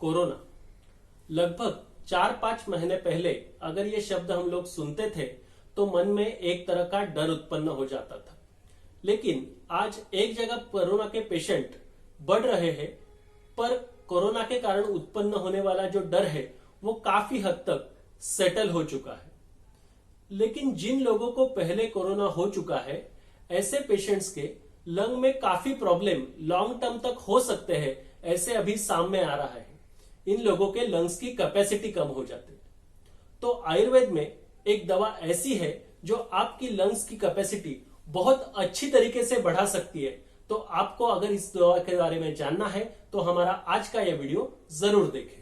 Corona. लगभग 4-5 महीने पहले अगर ये शब्द हम लोग सुनते थे तो मन में एक तरह का डर उत्पन्न हो जाता था। लेकिन आज एक जगह कोरोना के पेशेंट बढ़ रहे हैं, पर कोरोना के कारण उत्पन्न होने वाला जो डर है वो काफी हद तक सेटल हो चुका है। लेकिन जिन लोगों को पहले कोरोना हो चुका है, ऐसे पेशेंट्स के लंग में काफी प्रॉब्लम लॉन्ग टर्म तक हो सकते हैं, ऐसे अभी सामने आ रहा है। इन लोगों के लंग्स की कैपेसिटी कम हो जाती है। तो आयुर्वेद में एक दवा ऐसी है जो आपकी लंग्स की कैपेसिटी बहुत अच्छी तरीके से बढ़ा सकती है। तो आपको अगर इस दवा के बारे में जानना है तो हमारा आज का यह वीडियो जरूर देखें।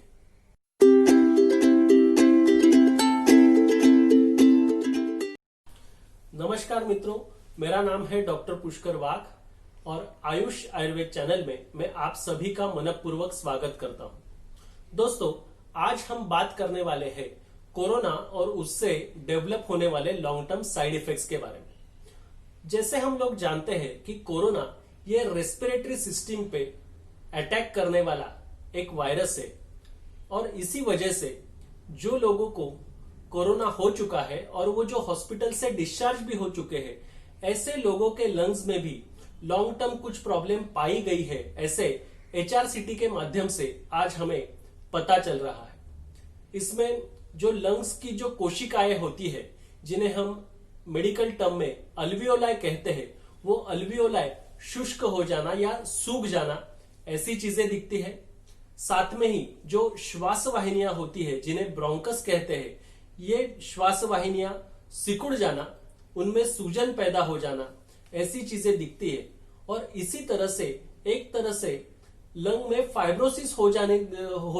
नमस्कार मित्रों, मेरा नाम है डॉक्टर पुष्कर वाघ और आयुष आयुर्वेद चैनल में मैं आप सभी का मनपूर्वक स्वागत करता हूं। दोस्तों, आज हम बात करने वाले हैं कोरोना और उससे डेवलप होने वाले लॉन्ग टर्म साइड इफेक्ट्स के बारे में। जैसे हम लोग जानते हैं कि कोरोना ये रेस्पिरेटरी सिस्टम पे अटैक करने वाला एक वायरस है और इसी वजह से जो लोगों को कोरोना हो चुका है और वो जो हॉस्पिटल से डिस्चार्ज भी हो चुके हैं, ऐसे लोगों के लंग्स में भी लॉन्ग टर्म कुछ प्रॉब्लम पाई गई है, ऐसे HRCT के माध्यम से आज हमें पता चल रहा है। इसमें जो लंग्स की जो कोशिकाएं होती है, जिन्हें हम मेडिकल टर्म में अल्वियोलाई कहते हैं, वो अल्वियोलाई शुष्क हो जाना या सूख जाना, ऐसी चीजें दिखती है। साथ में ही जो श्वास वाहिनियां होती है, जिन्हें ब्रोंकस कहते हैं, ये श्वास वाहिनियां सिकुड़ जाना, उनमें सूजन पैदा हो जाना, ऐसी चीजें दिखती है। और इसी तरह से एक तरह से लंग में फाइब्रोसिस हो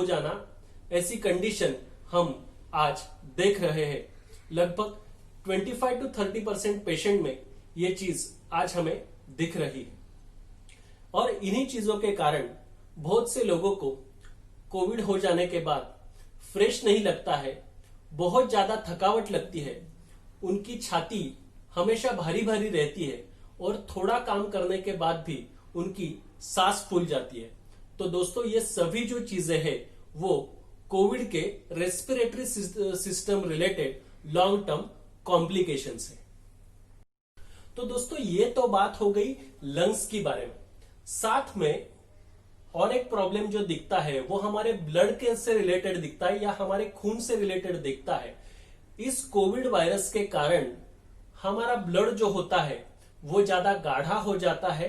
जाना, ऐसी कंडीशन हम आज देख रहे हैं। लगभग 25 to 30% पेशेंट में ये चीज आज हमें दिख रही है। और इन्हीं चीजों के कारण बहुत से लोगों को कोविड हो जाने के बाद फ्रेश नहीं लगता है, बहुत ज्यादा थकावट लगती है, उनकी छाती हमेशा भारी भारी रहती है और थोड़ा काम करने के बाद भी उनकी सांस फूल जाती है। तो दोस्तों, ये सभी जो चीजें हैं वो कोविड के respiratory system related long term complications है। तो दोस्तों, ये तो बात हो गई लंग्स की बारे में। साथ में और एक प्रॉब्लम जो दिखता है वो हमारे ब्लड के से रिलेटेड दिखता है या हमारे खून से रिलेटेड दिखता है। इस कोविड वायरस के कारण हमारा ब्लड जो होता है वो ज्यादा गाढ़ा हो जाता है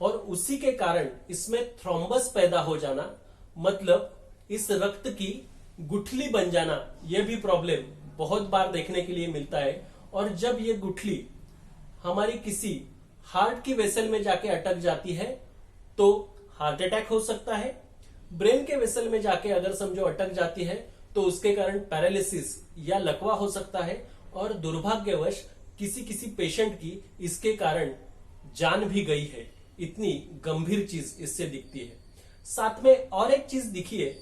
और उसी के कारण इसमें थ्रोम्बस पैदा हो जाना, मतलब इस रक्त की गुठली बन जाना, यह भी प्रॉब्लम बहुत बार देखने के लिए मिलता है। और जब ये गुठली हमारी किसी हार्ट की वेसल में जाके अटक जाती है तो हार्ट अटैक हो सकता है। ब्रेन के वेसल में जाके अगर समझो अटक जाती है तो उसके कारण पैरालिसिस या लकवा हो सकता है और दुर्भाग्यवश किसी किसी पेशेंट की इसके कारण जान भी गई है। इतनी गंभीर चीज इससे दिखती है। साथ में और एक चीज दिखी है,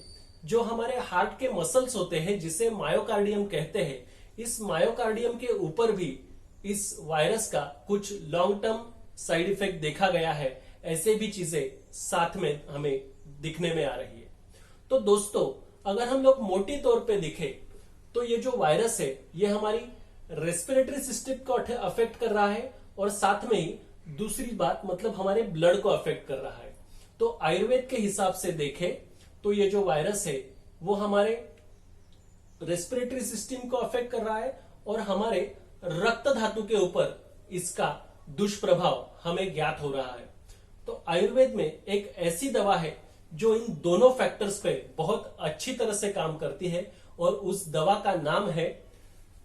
जो हमारे हार्ट के मसल्स होते हैं जिसे मायोकार्डियम कहते हैं, इस मायोकार्डियम के ऊपर भी इस वायरस का कुछ लॉन्ग टर्म साइड इफेक्ट देखा गया है। ऐसे भी चीजें साथ में हमें दिखने में आ रही है। तो दोस्तों, अगर हम लोग मोटी तौर पे दिखे तो ये जो वायरस है ये हमारी रेस्पिरेटरी सिस्टम को अफेक्ट कर रहा है और साथ में ही दूसरी बात मतलब हमारे ब्लड को अफेक्ट कर रहा है। तो आयुर्वेद के हिसाब से देखें तो ये जो वायरस है वो हमारे रेस्पिरेटरी सिस्टम को अफेक्ट कर रहा है और हमारे रक्त धातु के ऊपर इसका दुष्प्रभाव हमें ज्ञात हो रहा है। तो आयुर्वेद में एक ऐसी दवा है जो इन दोनों फैक्टर्स पे बहुत अच्छी तरह से काम करती है और उस दवा का नाम है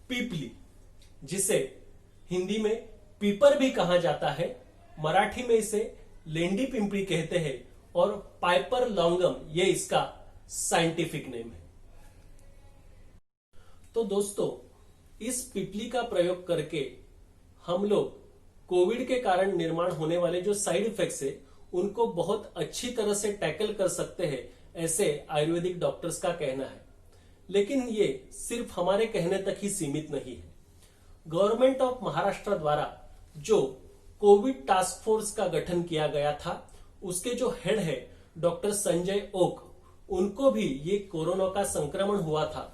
पीपली, जिसे हिंदी में पीपर भी कहा जाता है, मराठी में इसे लेंडी पिंपली कहते हैं और पाइपर लॉन्गम ये इसका साइंटिफिक नेम है। तो दोस्तों, इस पिपली का प्रयोग करके हम लोग कोविड के कारण निर्माण होने वाले जो साइड इफेक्ट्स है उनको बहुत अच्छी तरह से टैकल कर सकते हैं, ऐसे आयुर्वेदिक डॉक्टर्स का कहना है। लेकिन ये सिर्फ हमारे कहने तक ही सीमित नहीं है। गवर्नमेंट ऑफ महाराष्ट्र द्वारा जो कोविड टास्क फोर्स का गठन किया गया था, उसके जो हेड है डॉक्टर संजय ओक, उनको भी ये कोरोना का संक्रमण हुआ था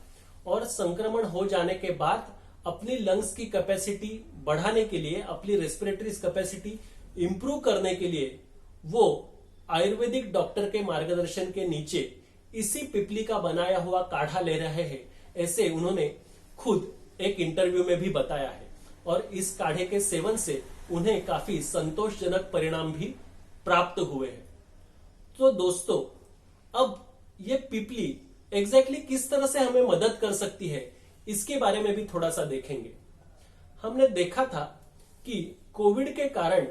और संक्रमण हो जाने के बाद अपनी लंग्स की कैपेसिटी बढ़ाने के लिए, अपनी रेस्पिरेटरी कैपेसिटी इंप्रूव करने के लिए वो आयुर्वेदिक डॉक्टर के मार्गदर्शन के नीचे इसी पिपली का बनाया हुआ काढ़ा ले रहे हैं, ऐसे उन्होंने खुद एक इंटरव्यू में भी बताया है। और इस काढ़े के सेवन से उन्हें काफी संतोषजनक परिणाम भी प्राप्त हुए हैं। तो दोस्तों, अब ये पिपली एग्जैक्टली किस तरह से हमें मदद कर सकती है, इसके बारे में भी थोड़ा सा देखेंगे। हमने देखा था कि कोविड के कारण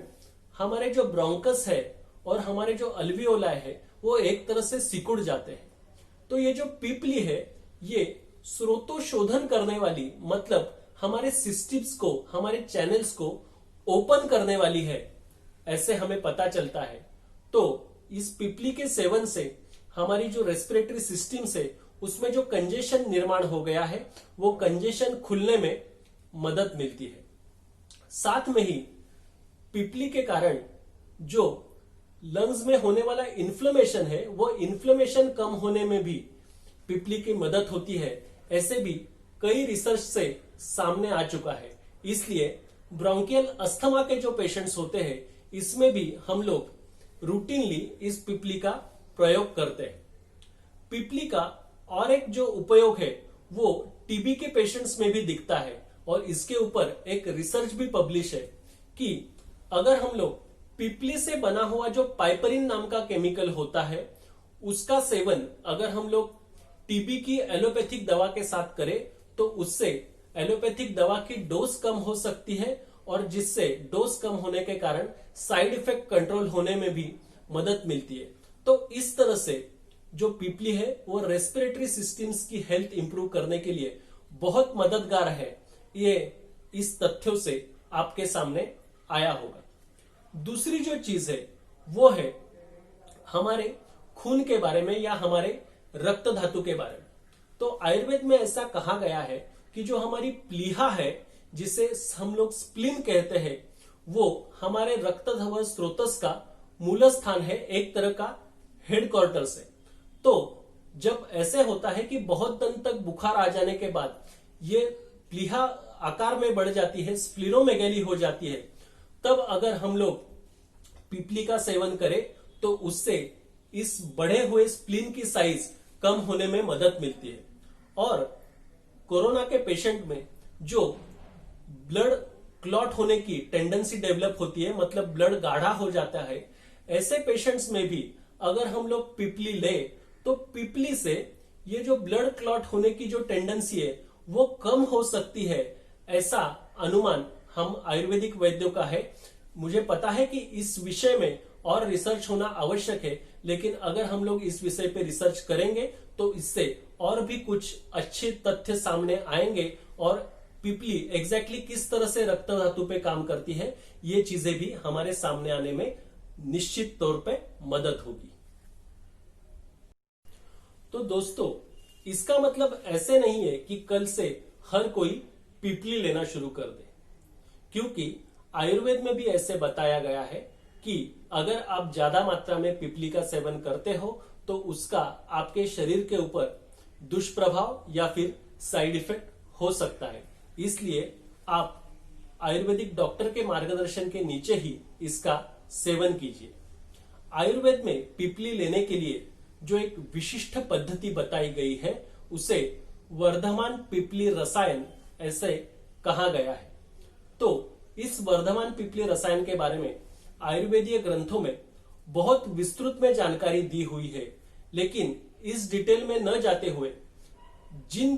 हमारे जो ब्रोंकस है और हमारे जो अल्वियोलाई है वो एक तरह से सिकुड़ जाते हैं। तो ये जो पिपली है ये स्रोतोशोधन करने वाली, मतलब हमारे सिस्टम्स को, हमारे चैनल्स को ओपन करने वाली है, ऐसे हमें पता चलता है। तो इस पिपली के सेवन से हमारी जो रेस्पिरेटरी सिस्टम्स है उसमें जो कंजेशन निर्माण हो गया है वो कंजेशन खुलने में मदद मिलती है। साथ में ही पिपली के कारण जो लंग्स में होने वाला इन्फ्लेमेशन है वो इन्फ्लेमेशन कम होने में भी पिपली की मदद होती है, ऐसे भी कई रिसर्च से सामने आ चुका है। इसलिए ब्रोंकियल अस्थमा के जो पेशेंट्स होते हैं इसमें भी हम लोग रूटीनली इस पिपली का प्रयोग करते हैं। पिपली का और एक जो उपयोग है वो टीबी के पेशेंट्स में भी दिखता है और इसके ऊपर एक रिसर्च भी पब्लिश है कि अगर हम लोग पिपली से बना हुआ जो पाइपरिन नाम का केमिकल होता है उसका सेवन अगर हम लोग टीबी की एलोपैथिक दवा के साथ करें तो उससे एलोपैथिक दवा की डोज कम हो सकती है और जिससे डोज कम होने के कारण साइड इफेक्ट कंट्रोल होने में भी मदद मिलती है। तो इस तरह से जो पिपली है वो रेस्पिरेटरी सिस्टम्स की हेल्थ इंप्रूव करने के लिए बहुत मददगार है। ये इस तथ्यों से आपके सामने आया होगा। दूसरी जो चीज है वो है हमारे खून के बारे में या हमारे रक्त धातु के बारे में। तो आयुर्वेद में ऐसा कहा गया है कि जो हमारी प्लीहा है, जिसे हम लोग स्प्लीन कहते हैं, वो हमारे रक्त धवल स्रोतस का मूल स्थान है, एक तरह का हेडक्वार्टर से। तो जब ऐसे होता है कि बहुत दिन तक बुखार आ जाने के बाद ये प्लीहा आकार में बढ़ जाती है, स्प्लीनोमेगेली हो जाती है, तब अगर हम लोग पिपली का सेवन करें तो उससे इस बढ़े हुए स्प्लीन की साइज कम होने में मदद मिलती है। और कोरोना के पेशेंट में जो ब्लड क्लॉट होने की टेंडेंसी डेवलप होती है, मतलब ब्लड गाढ़ा हो जाता है, ऐसे पेशेंट्स में भी अगर हम लोग पिपली ले तो पिपली से ये जो ब्लड क्लॉट होने की जो टेंडेंसी है वो कम हो सकती है, ऐसा अनुमान हम आयुर्वेदिक वैद्यों का है। मुझे पता है कि इस विषय में और रिसर्च होना आवश्यक है, लेकिन अगर हम लोग इस विषय पे रिसर्च करेंगे तो इससे और भी कुछ अच्छे तथ्य सामने आएंगे और पिपली एग्जैक्टली किस तरह से रक्त धातु पे काम करती है ये चीजें भी हमारे सामने आने में निश्चित तौर पे मदद होगी। तो दोस्तों, इसका मतलब ऐसे नहीं है कि कल से हर कोई पिपली लेना शुरू कर दे, क्योंकि आयुर्वेद में भी ऐसे बताया गया है कि अगर आप ज्यादा मात्रा में पिपली का सेवन करते हो तो उसका आपके शरीर के ऊपर दुष्प्रभाव या फिर साइड इफेक्ट हो सकता है। इसलिए आप आयुर्वेदिक डॉक्टर के मार्गदर्शन के नीचे ही इसका सेवन कीजिए। आयुर्वेद में पिपली लेने के लिए जो एक विशिष्ट पद्धति बताई गई है उसे वर्धमान पिपली रसायन ऐसे कहा गया है। तो इस वर्धमान पिपली रसायन के बारे में आयुर्वेदीय ग्रंथों में बहुत विस्तृत में जानकारी दी हुई है, लेकिन इस डिटेल में न जाते हुए जिन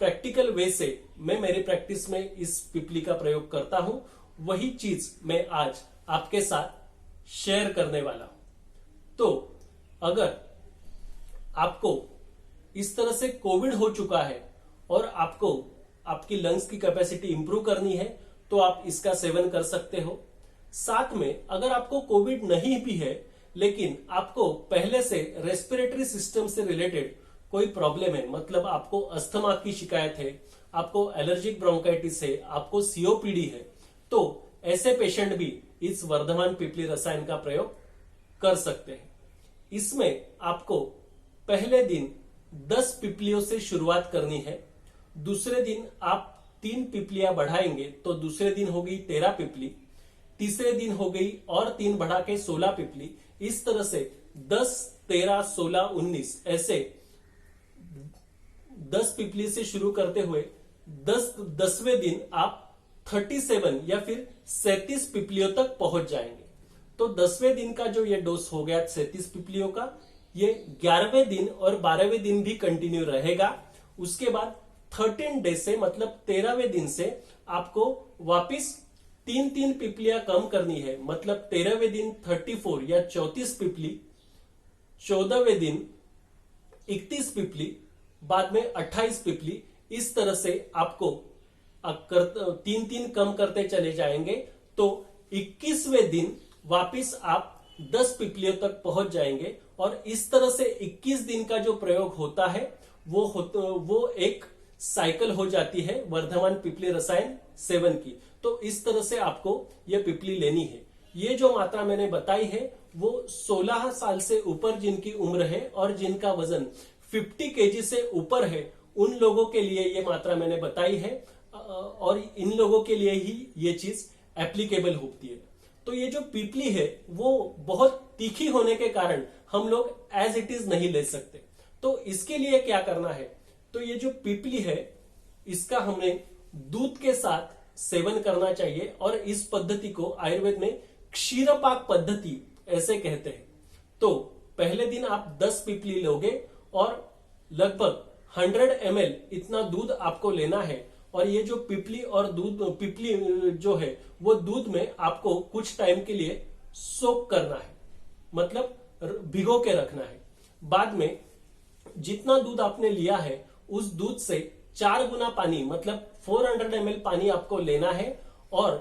प्रैक्टिकल वे से मैं मेरी प्रैक्टिस में इस पिपली का प्रयोग करता हूं वही चीज मैं आज आपके साथ शेयर करने वाला हूं। तो अगर आपको इस तरह से कोविड हो चुका है और आपको आपकी लंग्स की कैपेसिटी इंप्रूव करनी है तो आप इसका सेवन कर सकते हो। साथ में अगर आपको कोविड नहीं भी है लेकिन आपको पहले से रेस्पिरेटरी सिस्टम से रिलेटेड कोई प्रॉब्लम है, मतलब आपको अस्थमा की शिकायत है, आपको एलर्जिक ब्रोंकाइटिस है, आपको सीओपीडी है, तो ऐसे पेशेंट भी इस वर्धमान पिपली रसायन का प्रयोग कर सकते हैं। इसमें आपको पहले दिन 10 पिपलियों से शुरुआत करनी है। दूसरे दिन आप 3 पिपलियां बढ़ाएंगे तो दूसरे दिन हो गई 13 पिपली, तीसरे दिन हो गई और 3 बढ़ा के 16 पिपली। इस तरह से 10, 13, 16, 19 ऐसे 10 पिपली से शुरू करते हुए 10वें दिन आप 37 या फिर 37 पिपलियों तक पहुंच जाएंगे। तो 10वें दिन का जो ये डोज हो गया 37 पिपलियों का, ये 11वें दिन और 12वें दिन भी कंटिन्यू रहेगा। उसके बाद 13 डे से मतलब 13वें दिन से आपको वापिस 3-3 पिपलियां कम करनी है। मतलब 13वें दिन 34 या 34 पिपली, 14वें दिन 31 पिपली, बाद में 28 पिपली। इस तरह से आपको 3-3 कम करते चले जाएंगे तो 21वें दिन वापिस आप 10 पिपलियों तक पहुंच जाएंगे। और इस तरह से 21 दिन का जो प्रयोग होता है वो एक साइकिल हो जाती है वर्धमान पिपली रसायन सेवन की। तो इस तरह से आपको यह पिपली लेनी है। ये जो मात्रा मैंने बताई है वो 16 साल से ऊपर जिनकी उम्र है और जिनका वजन 50 केजी से ऊपर है उन लोगों के लिए ये मात्रा मैंने बताई है और इन लोगों के लिए ही ये चीज एप्लीकेबल होती है। तो ये जो पिपली है वो बहुत तीखी होने के कारण हम लोग एज इट इज नहीं ले सकते। तो इसके लिए क्या करना है, तो ये जो पिपली है इसका हमें दूध के साथ सेवन करना चाहिए और इस पद्धति को आयुर्वेद में क्षीरपाक पद्धति ऐसे कहते हैं। तो पहले दिन आप 10 पिपली लोगे और लगभग 100 ml इतना दूध आपको लेना है। और ये जो पिपली और पिपली जो है वो दूध में आपको कुछ टाइम के लिए सोक करना है, मतलब भिगो के रखना है। बाद में जितना दूध आपने लिया है उस दूध से 4 गुना पानी मतलब 400 ml पानी आपको लेना है और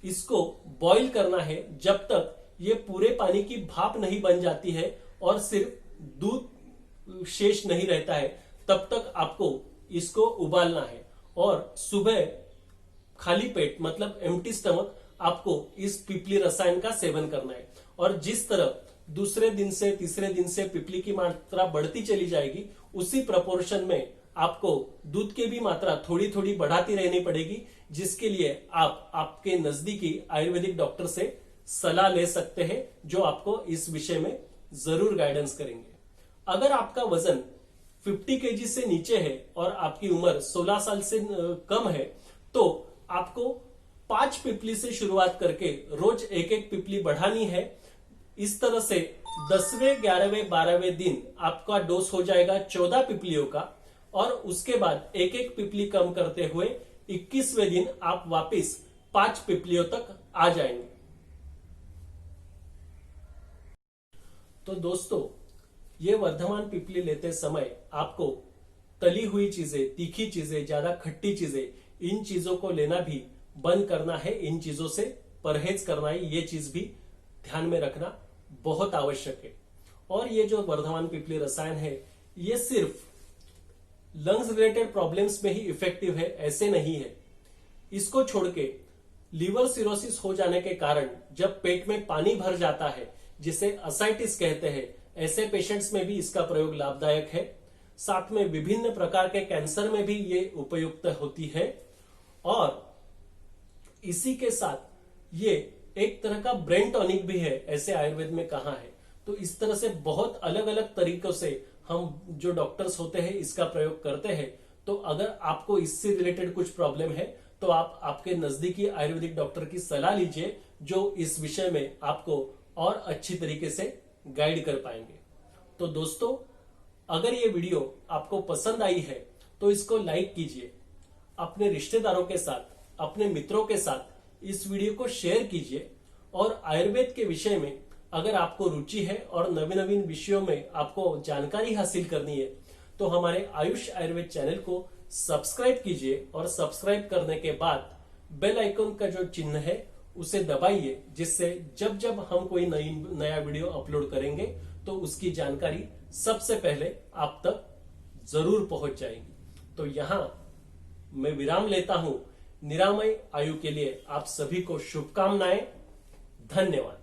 इसको बॉईल करना है जब तक ये पूरे पानी की भाप नहीं बन जाती है और सिर्फ दूध शेष नहीं रहता है, तब तक आपको इसको उबालना है। और सुबह खाली पेट मतलब एम्प्टी स्टमक आपको इस पिपली रसायन का सेवन करना है। और जिस तरह दूसरे दिन से तीसरे दिन से पिपली की मात्रा बढ़ती चली जाएगी उसी प्रपोर्शन में आपको दूध की भी मात्रा थोड़ी थोड़ी बढ़ाती रहनी पड़ेगी, जिसके लिए आप आपके नजदीकी आयुर्वेदिक डॉक्टर से सलाह ले सकते हैं जो आपको इस विषय में जरूर गाइडेंस करेंगे। अगर आपका वजन 50 केजी से नीचे है और आपकी उम्र 16 साल से कम है तो आपको 5 पिपली से शुरुआत करके रोज एक एक पिपली बढ़ानी है। इस तरह से 10वें, 11वें, 12वें दिन आपका डोज हो जाएगा 14 पिपलियों का और उसके बाद एक एक पिपली कम करते हुए 21वें दिन आप वापस 5 पिपलियों तक आ जाएंगे। तो दोस्तों, ये वर्धमान पिपली लेते समय आपको तली हुई चीजें, तीखी चीजें, ज्यादा खट्टी चीजें, इन चीजों को लेना भी बंद करना है। इन चीजों से परहेज करना है, ये चीज भी ध्यान में रखना बहुत आवश्यक है। और ये जो वर्धमान पिपली रसायन है ये सिर्फ लंग्स रिलेटेड प्रॉब्लम्स में ही इफेक्टिव है ऐसे नहीं है। इसको छोड़ के लीवर सिरोसिस हो जाने के कारण जब पेट में पानी भर जाता है, जिसे असाइटिस कहते हैं, ऐसे पेशेंट्स में भी इसका प्रयोग लाभदायक है। साथ में विभिन्न प्रकार के कैंसर में भी ये उपयुक्त होती है। और इसी के साथ ये एक तरह का ब्रेन टॉनिक भी है, ऐसे आयुर्वेद में कहा है। तो इस तरह से बहुत अलग अलग तरीकों से हम जो डॉक्टर्स होते हैं इसका प्रयोग करते हैं। तो अगर आपको इससे रिलेटेड कुछ प्रॉब्लम है तो आप आपके नजदीकी आयुर्वेदिक डॉक्टर की सलाह लीजिए जो इस विषय में आपको और अच्छी तरीके से गाइड कर पाएंगे। तो दोस्तों, अगर ये वीडियो आपको पसंद आई है तो इसको लाइक कीजिए, अपने रिश्तेदारों के साथ, अपने मित्रों के साथ इस वीडियो को शेयर कीजिए। और आयुर्वेद के विषय में अगर आपको रुचि है और नवीन नवीन विषयों में आपको जानकारी हासिल करनी है तो हमारे आयुष आयुर्वेद चैनल को सब्सक्राइब कीजिए और सब्सक्राइब करने के बाद बेल आइकन का जो चिन्ह है उसे दबाइए, जिससे जब जब हम कोई नया वीडियो अपलोड करेंगे तो उसकी जानकारी सबसे पहले आप तक जरूर पहुंच जाएगी। तो यहां मैं विराम लेता हूं। निरामय आयु के लिए आप सभी को शुभकामनाएं। धन्यवाद।